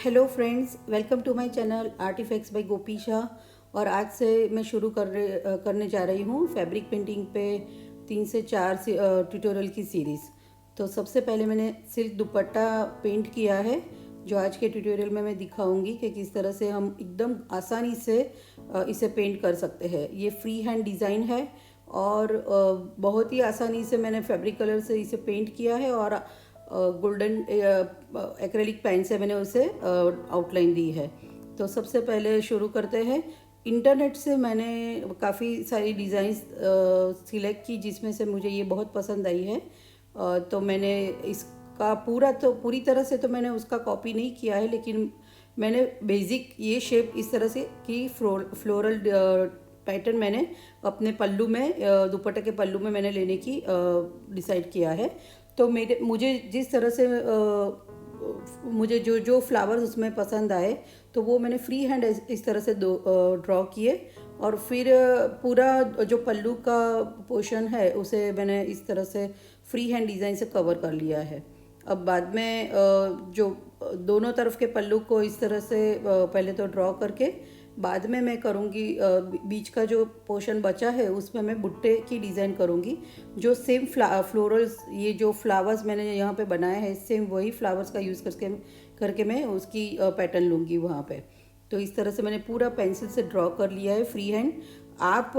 Hello friends, welcome to my channel artefacts by Gopi Shah. और आज से मैं शुरू करने जा रही हूँ फैब्रिक पेंटिंग पे 3 से 4 ट्यूटोरियल की सीरीज़। तो सबसे पहले मैंने सिल्क दुपट्टा पेंट किया है, जो आज के ट्यूटोरियल में मैं दिखाऊंगी कि किस तरह से हम एकदम आसानी से इसे पेंट कर सकते हैं। ये फ्री हैंड डिज़ाइन है और बहुत ही आसानी से मैंने फैब्रिक कलर से इसे पेंट किया है और गोल्डन एक्रेलिक पेन से मैंने उसे आउटलाइन दी है। तो सबसे पहले शुरू करते हैं। इंटरनेट से मैंने काफ़ी सारी डिज़ाइंस सिलेक्ट की, जिसमें से मुझे ये बहुत पसंद आई है। तो मैंने इसका पूरी तरह से तो मैंने उसका कॉपी नहीं किया है, लेकिन मैंने बेसिक ये शेप इस तरह से कि फ्लोरल पैटर्न मैंने अपने पल्लू में, दुपट्टे के पल्लू में मैंने लेने की डिसाइड किया है। तो मुझे जिस तरह से मुझे जो जो फ्लावर्स उसमें पसंद आए, तो वो मैंने फ्री हैंड इस तरह से ड्रॉ किए। और फिर पूरा जो पल्लू का पोर्शन है उसे मैंने इस तरह से फ्री हैंड डिज़ाइन से कवर कर लिया है। अब बाद में जो दोनों तरफ के पल्लू को इस तरह से पहले तो ड्रॉ करके बाद में मैं करूँगी, बीच का जो पोर्शन बचा है उसमें मैं बुट्टे की डिज़ाइन करूँगी। जो सेम फ्लोरल्स, ये जो फ्लावर्स मैंने यहाँ पे बनाए हैं, सेम वही फ्लावर्स का यूज़ करके मैं उसकी पैटर्न लूँगी वहाँ पे। तो इस तरह से मैंने पूरा पेंसिल से ड्रॉ कर लिया है फ्री हैंड। आप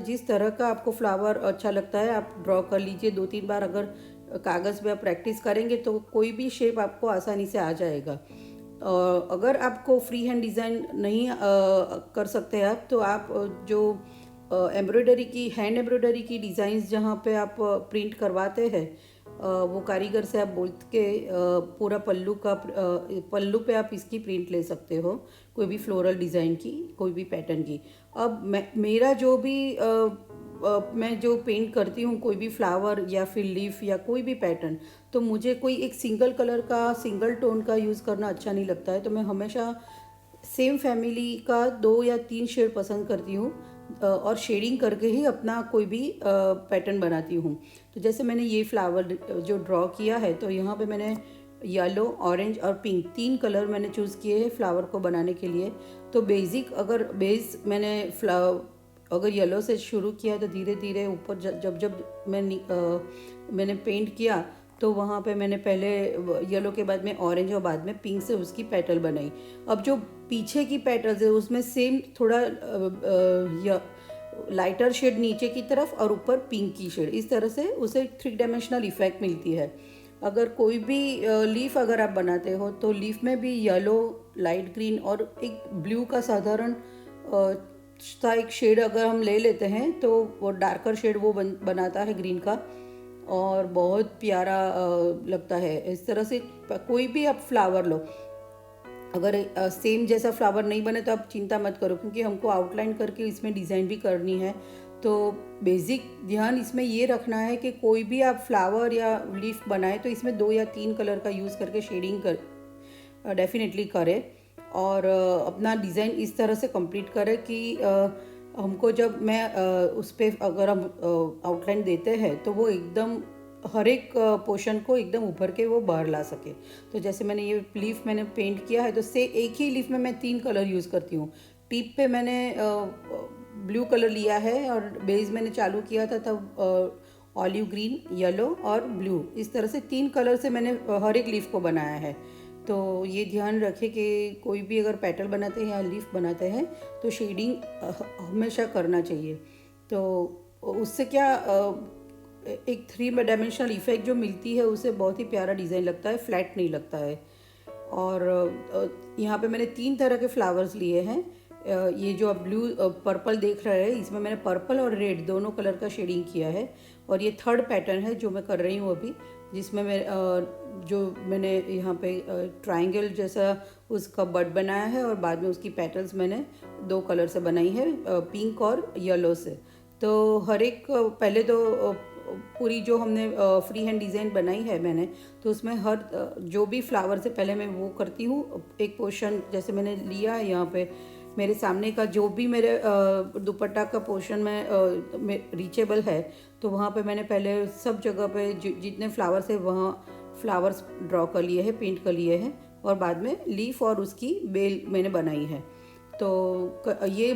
जिस तरह का आपको फ्लावर अच्छा लगता है आप ड्रॉ कर लीजिए। 2-3 बार अगर कागज़ पे आप प्रैक्टिस करेंगे तो कोई भी शेप आपको आसानी से आ जाएगा। अगर आपको फ्री हैंड डिज़ाइन नहीं कर सकते आप, तो आप जो हैंड एम्ब्रॉयडरी की डिज़ाइंस जहाँ पे आप प्रिंट करवाते हैं, वो कारीगर से आप बोल के पूरा पल्लू पे आप इसकी प्रिंट ले सकते हो, कोई भी फ्लोरल डिज़ाइन की, कोई भी पैटर्न की। अब मेरा जो भी मैं जो पेंट करती हूँ, कोई भी फ्लावर या फिर लीफ या कोई भी पैटर्न, तो मुझे कोई एक सिंगल कलर का, सिंगल टोन का यूज़ करना अच्छा नहीं लगता है। तो मैं हमेशा सेम फैमिली का 2 या 3 शेड पसंद करती हूँ और शेडिंग करके ही अपना कोई भी पैटर्न बनाती हूँ। तो जैसे मैंने ये फ्लावर जो ड्रॉ किया है, तो यहाँ पे मैंने येलो, ऑरेंज और पिंक 3 कलर मैंने चूज़ किए हैं फ्लावर को बनाने के लिए। तो अगर येलो से शुरू किया, तो धीरे धीरे ऊपर जब जब मैंने पेंट किया, तो वहाँ पे मैंने पहले येलो के बाद में ऑरेंज और बाद में पिंक से उसकी पेटल बनाई। अब जो पीछे की पेटल्स है उसमें सेम थोड़ा लाइटर शेड नीचे की तरफ और ऊपर पिंक की शेड, इस तरह से उसे 3 डायमेंशनल इफेक्ट मिलती है। अगर कोई भी लीफ अगर आप बनाते हो, तो लीफ में भी येलो, लाइट ग्रीन और एक ब्लू का साधारण सा एक शेड अगर हम ले लेते हैं, तो वो डार्कर शेड वो बनाता है ग्रीन का, और बहुत प्यारा लगता है। इस तरह से कोई भी आप फ्लावर लो, अगर सेम जैसा फ्लावर नहीं बने तो आप चिंता मत करो, क्योंकि हमको आउटलाइन करके इसमें डिज़ाइन भी करनी है। तो बेसिक ध्यान इसमें ये रखना है कि कोई भी आप फ्लावर या लीफ बनाए तो इसमें 2 या 3 कलर का यूज़ करके शेडिंग डेफिनेटली करें, और अपना डिज़ाइन इस तरह से कंप्लीट करें कि हमको जब मैं उस पर अगर हम आउटलाइन देते हैं, तो वो एकदम हर एक पोर्शन को एकदम उभर के वो बाहर ला सके। तो जैसे मैंने ये लीफ मैंने पेंट किया है, तो एक ही लीफ में मैं 3 कलर यूज़ करती हूँ। टिप पे मैंने ब्लू कलर लिया है और बेस मैंने चालू किया था तब ऑलिव ग्रीन, येलो और ब्लू, इस तरह से 3 कलर से मैंने हर एक लीफ को बनाया है। तो ये ध्यान रखें कि कोई भी अगर पेटल बनाते हैं या लीफ बनाते हैं, तो शेडिंग हमेशा करना चाहिए। तो उससे क्या एक 3 डायमेंशनल इफेक्ट जो मिलती है, उसे बहुत ही प्यारा डिज़ाइन लगता है, फ्लैट नहीं लगता है। और यहाँ पे मैंने 3 तरह के फ्लावर्स लिए हैं। ये जो आप ब्लू पर्पल देख रहे हैं, इसमें मैंने पर्पल और रेड दोनों कलर का शेडिंग किया है। और ये 3rd पैटर्न है जो मैं कर रही हूँ अभी, जिसमें मैंने यहाँ पे ट्रायंगल जैसा उसका बड बनाया है, और बाद में उसकी पेटल्स मैंने 2 कलर से बनाई है, पिंक और येलो से। तो हर एक पहले तो पूरी जो हमने फ्री हैंड डिज़ाइन बनाई है मैंने, तो उसमें हर जो भी फ्लावर से पहले मैं वो करती हूँ। एक पोर्शन जैसे मैंने लिया है, यहाँ पे मेरे सामने का जो भी मेरे दुपट्टा का पोर्शन में रीचेबल है, तो वहाँ पे मैंने पहले सब जगह पे जितने फ्लावर्स है वहाँ फ्लावर्स ड्रॉ कर लिए हैं, पेंट कर लिए हैं। और बाद में लीफ और उसकी बेल मैंने बनाई है। तो ये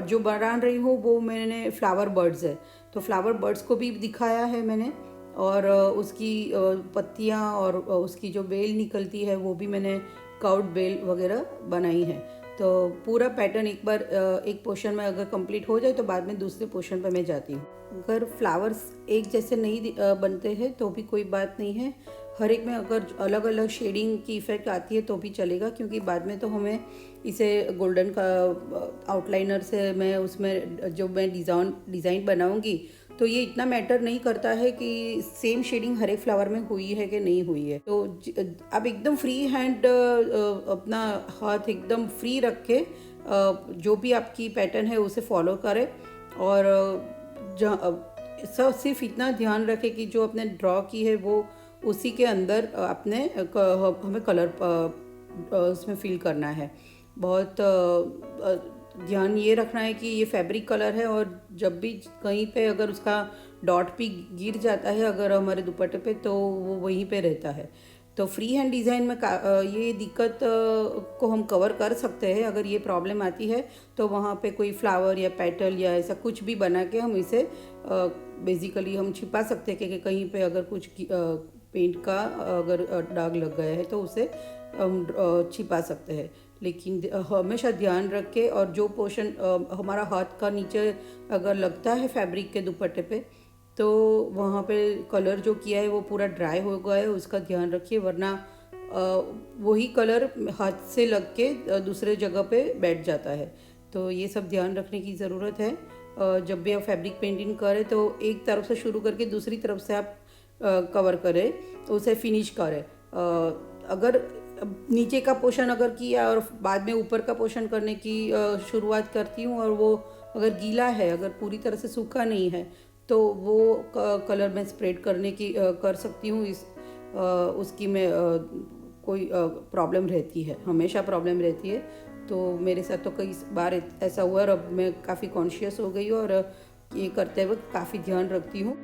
जो बना रही हूँ वो मैंने फ्लावर बर्ड्स है, तो फ्लावर बर्ड्स को भी दिखाया है मैंने, और उसकी पत्तियाँ और उसकी जो बेल निकलती है वो भी मैंने कर्व्ड बेल वगैरह बनाई है। तो पूरा पैटर्न एक बार एक पोर्शन में अगर कंप्लीट हो जाए तो बाद में दूसरे पोर्शन पर मैं जाती हूँ। अगर फ्लावर्स एक जैसे नहीं बनते हैं तो भी कोई बात नहीं है, हर एक में अगर अलग अलग शेडिंग की इफ़ेक्ट आती है तो भी चलेगा, क्योंकि बाद में तो हमें इसे गोल्डन का आउटलाइनर से मैं उसमें जो मैं डिज़ाइन बनाऊंगी तो ये इतना मैटर नहीं करता है कि सेम शेडिंग हर एक फ्लावर में हुई है कि नहीं हुई है। तो आप एकदम फ्री हैंड अपना हाथ एकदम फ्री रख के जो भी आपकी पैटर्न है उसे फॉलो करें, और सब सिर्फ इतना ध्यान रखें कि जो आपने ड्रॉ की है वो उसी के अंदर अपने हमें कलर उसमें फिल करना है। बहुत ध्यान ये रखना है कि ये फैब्रिक कलर है, और जब भी कहीं पे अगर उसका डॉट भी गिर जाता है अगर हमारे दुपट्टे पे तो वो वहीं पे रहता है। तो फ्री हैंड डिज़ाइन में ये दिक्कत को हम कवर कर सकते हैं। अगर ये प्रॉब्लम आती है तो वहाँ पे कोई फ्लावर या पेटल या ऐसा कुछ भी बना के हम इसे बेसिकली हम छिपा सकते हैं कि कहीं पे अगर कुछ पेंट का अगर दाग लग गया है तो उसे हम छिपा सकते हैं। लेकिन हमेशा ध्यान रख के, और जो पोर्शन हमारा हाथ का नीचे अगर लगता है फैब्रिक के दुपट्टे पे तो वहाँ पे कलर जो किया है वो पूरा ड्राई हो गया है उसका ध्यान रखिए, वरना वही कलर हाथ से लग के दूसरे जगह पे बैठ जाता है। तो ये सब ध्यान रखने की ज़रूरत है। जब भी आप फैब्रिक पेंटिंग करें तो एक तरफ से शुरू करके दूसरी तरफ से आप कवर करें, तो उसे फिनिश करें। अगर नीचे का पोर्शन अगर किया और बाद में ऊपर का पोर्शन करने की शुरुआत करती हूँ और वो अगर गीला है, अगर पूरी तरह से सूखा नहीं है, तो वो कलर मैं स्प्रेड करने की कर सकती हूँ। उसकी मैं कोई प्रॉब्लम रहती है, हमेशा प्रॉब्लम रहती है। तो मेरे साथ तो कई बार ऐसा हुआ और अब मैं काफ़ी कॉन्शियस हो गई हूँ और ये करते वक्त काफ़ी ध्यान रखती हूँ।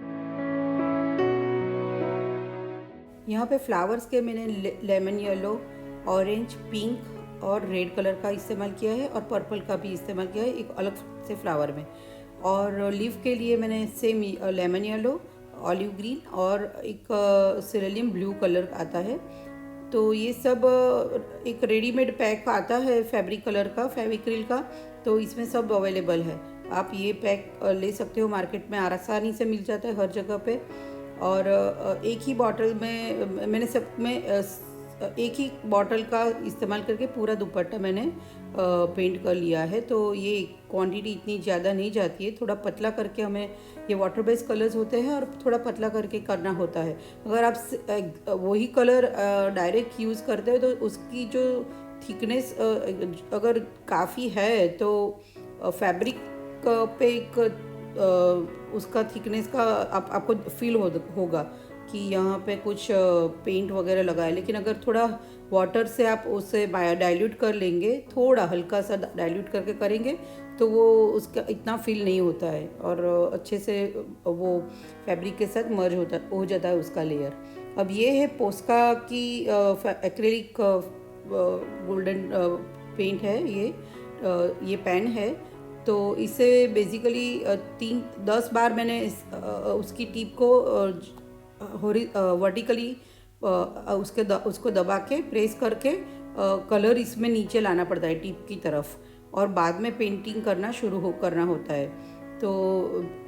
यहाँ पे फ्लावर्स के मैंने लेमन येलो, ऑरेंज, पिंक और रेड कलर का इस्तेमाल किया है, और पर्पल का भी इस्तेमाल किया है एक अलग से फ्लावर में। और लीफ के लिए मैंने same lemon yellow, olive green और एक सिरेलियम ब्लू कलर आता है। तो ये सब एक रेडीमेड पैक आता है फैब्रिक कलर का, फेविक्रिल का, तो इसमें सब अवेलेबल है। आप ये पैक ले सकते हो, मार्केट में आसानी से मिल जाता है हर जगह पे। और एक ही बॉटल में मैंने सब में एक ही बॉटल का इस्तेमाल करके पूरा दुपट्टा मैंने पेंट कर लिया है। तो ये क्वांटिटी इतनी ज़्यादा नहीं जाती है, थोड़ा पतला करके हमें, ये वाटर बेस्ड कलर्स होते हैं और थोड़ा पतला करके करना होता है। अगर आप वही कलर डायरेक्ट यूज़ करते हो तो उसकी जो थिकनेस अगर काफ़ी है तो फैब्रिक पे एक उसका थिकनेस का आपको फील होगा कि यहाँ पे कुछ पेंट वगैरह लगा है। लेकिन अगर थोड़ा वाटर से आप उसे डाइल्यूट कर लेंगे, थोड़ा हल्का सा डाइल्यूट करके करेंगे तो वो उसका इतना फील नहीं होता है और अच्छे से वो फैब्रिक के साथ मर्ज हो जाता है उसका लेयर। अब ये है पोस्का की एक्रेलिक गोल्डन पेंट है, ये पेन है। तो इसे बेसिकली 10 बार मैंने उसकी टिप को वर्टिकली उसको दबा के प्रेस करके कलर इसमें नीचे लाना पड़ता है टिप की तरफ, और बाद में पेंटिंग करना करना होता है। तो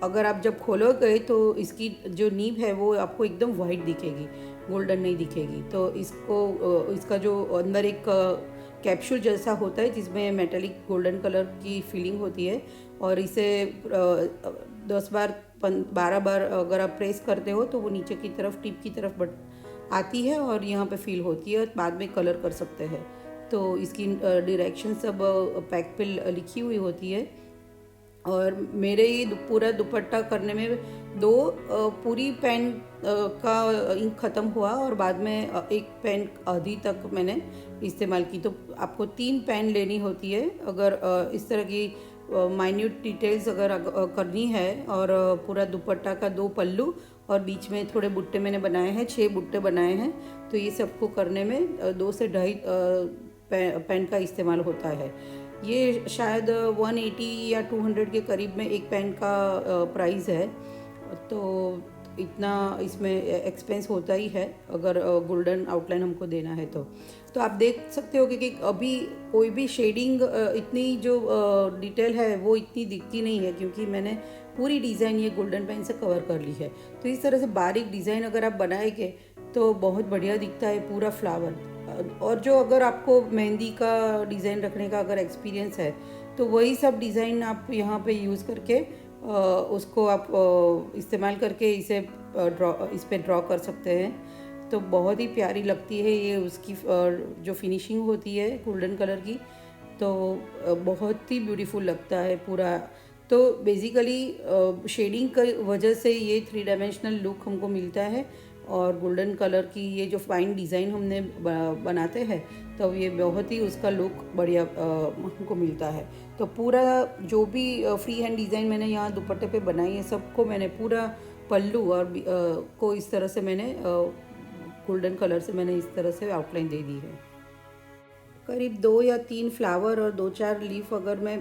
अगर आप जब खोलोगे तो इसकी जो नीब है वो आपको एकदम वाइट दिखेगी, गोल्डन नहीं दिखेगी। तो इसका जो अंदर एक कैप्सूल जैसा होता है जिसमें मेटेलिक गोल्डन कलर की फीलिंग होती है, और इसे 12 बार अगर आप प्रेस करते हो तो वो नीचे की तरफ टिप की तरफ आती है और यहाँ पे फील होती है, बाद में कलर कर सकते हैं। तो इसकी डायरेक्शन सब पैक पे लिखी हुई होती है। और मेरे ये पूरा दुपट्टा करने में पूरी पेन का इंक ख़त्म हुआ और बाद में एक पेन आधी तक मैंने इस्तेमाल की। तो आपको 3 पेन लेनी होती है अगर इस तरह की माइन्यूट डिटेल्स अगर करनी है, और पूरा दुपट्टा का 2 पल्लू और बीच में थोड़े बुट्टे मैंने बनाए हैं, 6 बुट्टे बनाए हैं। तो ये सबको करने में 2 से ढाई पेन का इस्तेमाल होता है। ये शायद 180 या 200 के करीब में एक पेन का प्राइस है। तो इतना इसमें एक्सपेंस होता ही है अगर गोल्डन आउटलाइन हमको देना है तो आप देख सकते हो कि अभी कोई भी शेडिंग इतनी जो डिटेल है वो इतनी दिखती नहीं है, क्योंकि मैंने पूरी डिज़ाइन ये गोल्डन पेन से कवर कर ली है। तो इस तरह से बारीक डिज़ाइन अगर आप बनाएंगे तो बहुत बढ़िया दिखता है पूरा फ्लावर। और जो अगर आपको मेहंदी का डिज़ाइन रखने का अगर एक्सपीरियंस है तो वही सब डिज़ाइन आप यहाँ पे यूज़ करके उसको आप इस्तेमाल करके इसे इस पे ड्रॉ कर सकते हैं। तो बहुत ही प्यारी लगती है ये उसकी जो फिनिशिंग होती है गोल्डन कलर की, तो बहुत ही ब्यूटीफुल लगता है पूरा। तो बेसिकली शेडिंग की वजह से ये 3 डायमेंशनल लुक हमको मिलता है, और गोल्डन कलर की ये जो फाइन डिज़ाइन हमने बनाते हैं तो ये बहुत ही उसका लुक बढ़िया हमको मिलता है। तो पूरा जो भी फ्री हैंड डिज़ाइन मैंने यहाँ दुपट्टे पे बनाई है सबको मैंने पूरा पल्लू और को इस तरह से मैंने गोल्डन कलर से मैंने इस तरह से आउटलाइन दे दी है। करीब 2 या 3 फ्लावर और 2-4 लीफ अगर मैं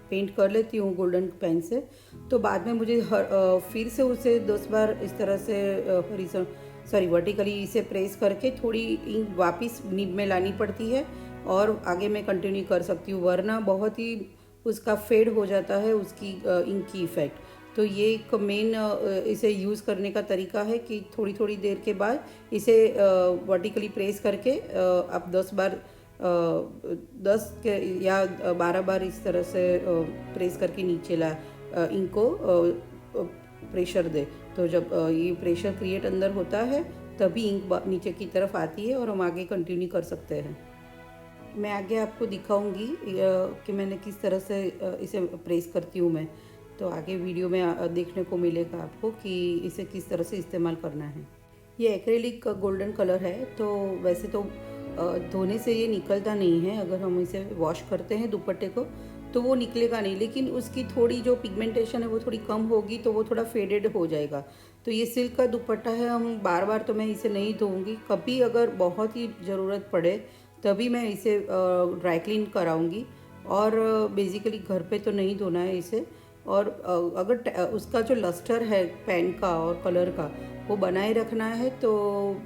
पेंट कर लेती हूँ गोल्डन पेन से, तो बाद में मुझे फिर से उसे 10 बार इस तरह से वर्टिकली इसे प्रेस करके थोड़ी इंक वापस निब में लानी पड़ती है और आगे मैं कंटिन्यू कर सकती हूँ, वरना बहुत ही उसका फेड हो जाता है उसकी इंक की इफ़ेक्ट। तो ये एक मेन इसे यूज़ करने का तरीका है कि थोड़ी थोड़ी देर के बाद इसे वर्टिकली प्रेस करके आप 10 बार 10 के या 12 बार इस तरह से प्रेस करके नीचे ला इंक को प्रेशर दे। तो जब ये प्रेशर क्रिएट अंदर होता है तभी इंक नीचे की तरफ आती है और हम आगे कंटिन्यू कर सकते हैं। मैं आगे आपको दिखाऊंगी कि मैंने किस तरह से इसे प्रेस करती हूँ मैं, तो आगे वीडियो में देखने को मिलेगा आपको कि इसे किस तरह से इस्तेमाल करना है। ये एक्रेलिक गोल्डन कलर है, तो वैसे तो धोने से ये निकलता नहीं है, अगर हम इसे वॉश करते हैं दुपट्टे को तो वो निकलेगा नहीं, लेकिन उसकी थोड़ी जो पिगमेंटेशन है वो थोड़ी कम होगी तो वो थोड़ा फेडेड हो जाएगा। तो ये सिल्क का दुपट्टा है, हम बार बार तो मैं इसे नहीं धोऊंगी, कभी अगर बहुत ही ज़रूरत पड़े तभी मैं इसे ड्राई क्लीन कराऊंगी, और बेसिकली घर पे तो नहीं धोना है इसे। और अगर उसका जो लस्टर है पेन का और कलर का वो बनाए रखना है तो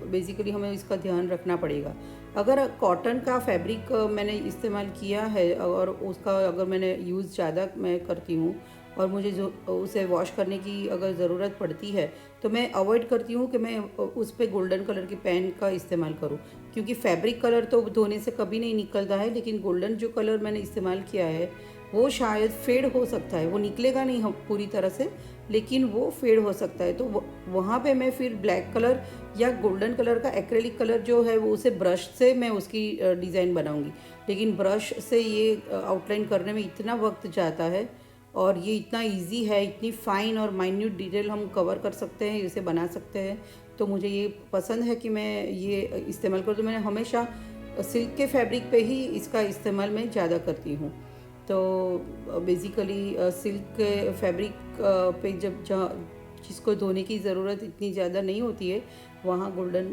बेसिकली हमें इसका ध्यान रखना पड़ेगा। अगर कॉटन का फैब्रिक मैंने इस्तेमाल किया है और उसका अगर मैंने यूज़ ज़्यादा मैं करती हूँ और मुझे जो उसे वॉश करने की अगर ज़रूरत पड़ती है तो मैं अवॉइड करती हूँ कि मैं उस पर गोल्डन कलर की पेन का इस्तेमाल करूँ, क्योंकि फैब्रिक कलर तो धोने से कभी नहीं निकलता है, लेकिन गोल्डन जो कलर मैंने इस्तेमाल किया है वो शायद फेड हो सकता है, वो निकलेगा नहीं हम पूरी तरह से, लेकिन वो फेड हो सकता है। तो वहाँ पे मैं फिर ब्लैक कलर या गोल्डन कलर का एक्रेलिक कलर जो है वो उसे ब्रश से मैं उसकी डिज़ाइन बनाऊंगी, लेकिन ब्रश से ये आउटलाइन करने में इतना वक्त जाता है और ये इतना इजी है, इतनी फाइन और माइन्यूट डिटेल हम कवर कर सकते हैं, इसे बना सकते हैं। तो मुझे ये पसंद है कि मैं ये इस्तेमाल करूँ। तो मैंने हमेशा सिल्क के फैब्रिक पे ही इसका इस्तेमाल मैं ज़्यादा करती हूँ। तो बेसिकली सिल्क के फैब्रिक पे जब जहाँ जिसको धोने की ज़रूरत इतनी ज़्यादा नहीं होती है वहाँ गोल्डन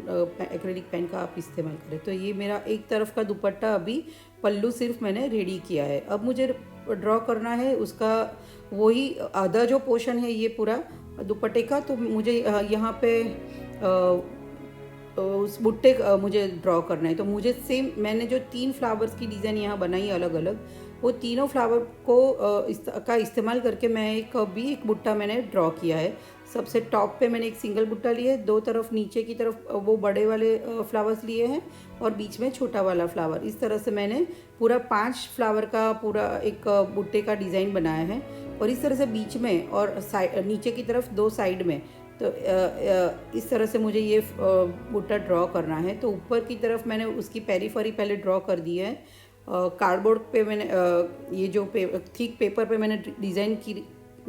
एक्रेलिक पेन का आप इस्तेमाल करें। तो ये मेरा एक तरफ का दुपट्टा अभी पल्लू सिर्फ मैंने रेडी किया है। अब मुझे ड्रॉ करना है उसका वही आधा जो पोर्शन है ये पूरा दुपट्टे का। तो मुझे यहाँ पे उस बुट्टे मुझे ड्रॉ करना है। तो मुझे सेम मैंने जो 3 फ्लावर्स की डिज़ाइन यहाँ बनाई अलग अलग, वो तीनों फ्लावर को का इस्तेमाल करके मैं एक बुट्टा मैंने ड्रॉ किया है। सबसे टॉप पे मैंने एक सिंगल बुट्टा लिया है, 2 तरफ नीचे की तरफ वो बड़े वाले फ्लावर्स लिए हैं और बीच में छोटा वाला फ्लावर। इस तरह से मैंने पूरा 5 फ्लावर का पूरा एक बुट्टे का डिज़ाइन बनाया है। और इस तरह से बीच में और नीचे की तरफ 2 साइड में, तो इस तरह से मुझे ये बुट्टा ड्रॉ करना है। तो ऊपर की तरफ मैंने उसकी पेरीफेरी पहले ड्रॉ कर दी है। कार्डबोर्ड पे मैंने ये जो थिक पेपर पे मैंने डिज़ाइन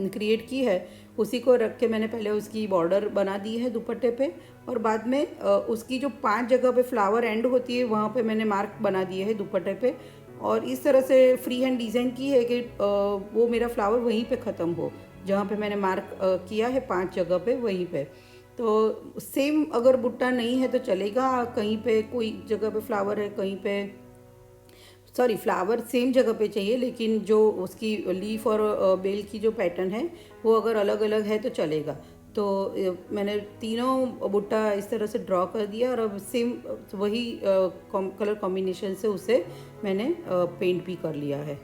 क्रिएट की है उसी को रख के मैंने पहले उसकी बॉर्डर बना दी है दुपट्टे पे, और बाद में उसकी जो 5 जगह पे फ्लावर एंड होती है वहाँ पे मैंने मार्क बना दिए है दुपट्टे पे। और इस तरह से फ्री हैंड डिज़ाइन की है कि वो मेरा फ्लावर वहीं पे ख़त्म हो, जहाँ पे मैंने मार्क किया है 5 जगह पे, वहीं पे। तो सेम अगर बुट्टा नहीं है तो चलेगा, कहीं पे कोई जगह पे फ्लावर है, कहीं पे सॉरी फ्लावर सेम जगह पे चाहिए, लेकिन जो उसकी लीफ और बेल की जो पैटर्न है वो अगर अलग अलग है तो चलेगा। तो मैंने तीनों बुट्टा इस तरह से ड्रॉ कर दिया और अब सेम वही कलर कॉम्बिनेशन से उसे मैंने पेंट भी कर लिया है।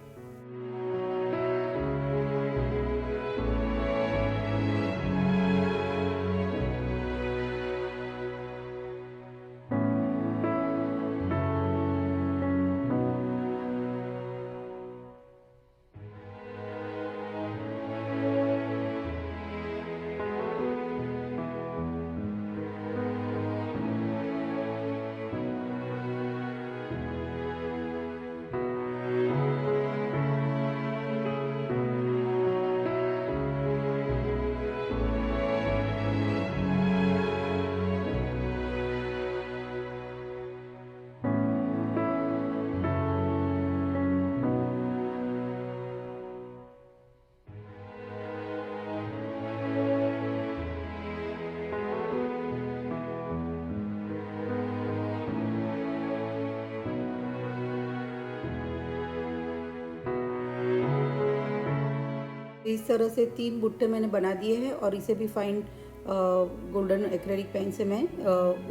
इस तरह से 3 बुट्टे मैंने बना दिए हैं और इसे भी फाइन गोल्डन एक्रेलिक पेन से मैं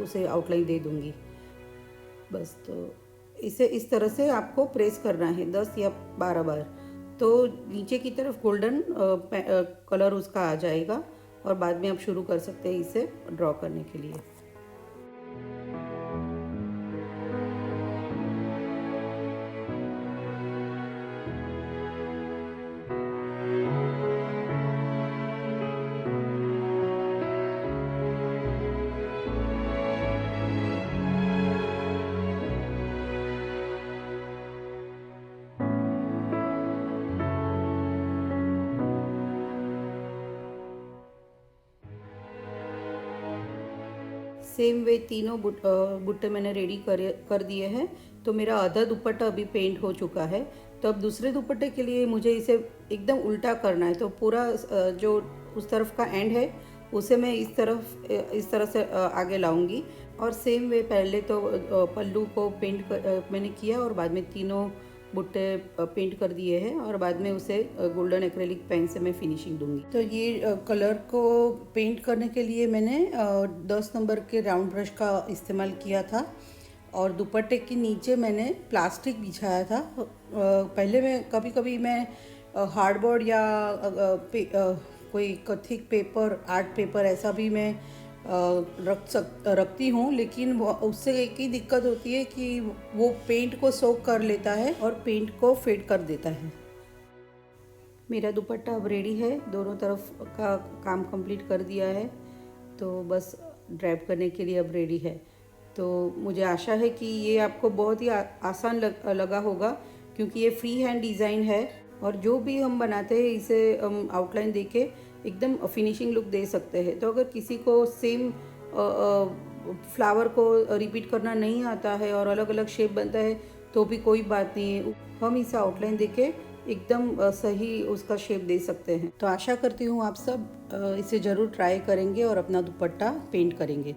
उसे आउटलाइन दे दूंगी बस। तो इसे इस तरह से आपको प्रेस करना है 10 या 12 बार, तो नीचे की तरफ गोल्डन कलर उसका आ जाएगा और बाद में आप शुरू कर सकते हैं इसे ड्रॉ करने के लिए। सेम वे तीनों बुट्टे मैंने रेडी कर दिए हैं। तो मेरा आधा दुपट्टा अभी पेंट हो चुका है। तो अब दूसरे दुपट्टे के लिए मुझे इसे एकदम उल्टा करना है। तो पूरा जो उस तरफ का एंड है उसे मैं इस तरह से आगे लाऊंगी। और सेम वे पहले तो पल्लू को मैंने किया और बाद में तीनों बुट्टे पेंट कर दिए हैं और बाद में उसे गोल्डन एक्रेलिक पेन से मैं फिनिशिंग दूंगी। तो ये कलर को पेंट करने के लिए मैंने 10 नंबर के राउंड ब्रश का इस्तेमाल किया था और दुपट्टे के नीचे मैंने प्लास्टिक बिछाया था। पहले मैं कभी मैं हार्डबोर्ड या कोई थिक पेपर, आर्ट पेपर ऐसा भी मैं रखती हूँ, लेकिन उससे एक ही दिक्कत होती है कि वो पेंट को सोक कर लेता है और पेंट को फेड कर देता है। मेरा दुपट्टा अब रेडी है, दोनों तरफ का काम कंप्लीट कर दिया है, तो बस ड्रैप करने के लिए अब रेडी है। तो मुझे आशा है कि ये आपको बहुत ही आसान लगा होगा, क्योंकि ये फ्री हैंड डिज़ाइन है और जो भी हम बनाते हैं इसे हम आउटलाइन देके एकदम फिनिशिंग लुक दे सकते हैं। तो अगर किसी को सेम फ्लावर को रिपीट करना नहीं आता है और अलग अलग शेप बनता है तो भी कोई बात नहीं है, हम इसे आउटलाइन देके एकदम सही उसका शेप दे सकते हैं। तो आशा करती हूँ आप सब इसे ज़रूर ट्राई करेंगे और अपना दुपट्टा पेंट करेंगे।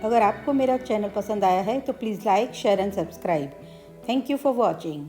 अगर आपको मेरा चैनल पसंद आया है तो please like, share and subscribe. Thank you for watching.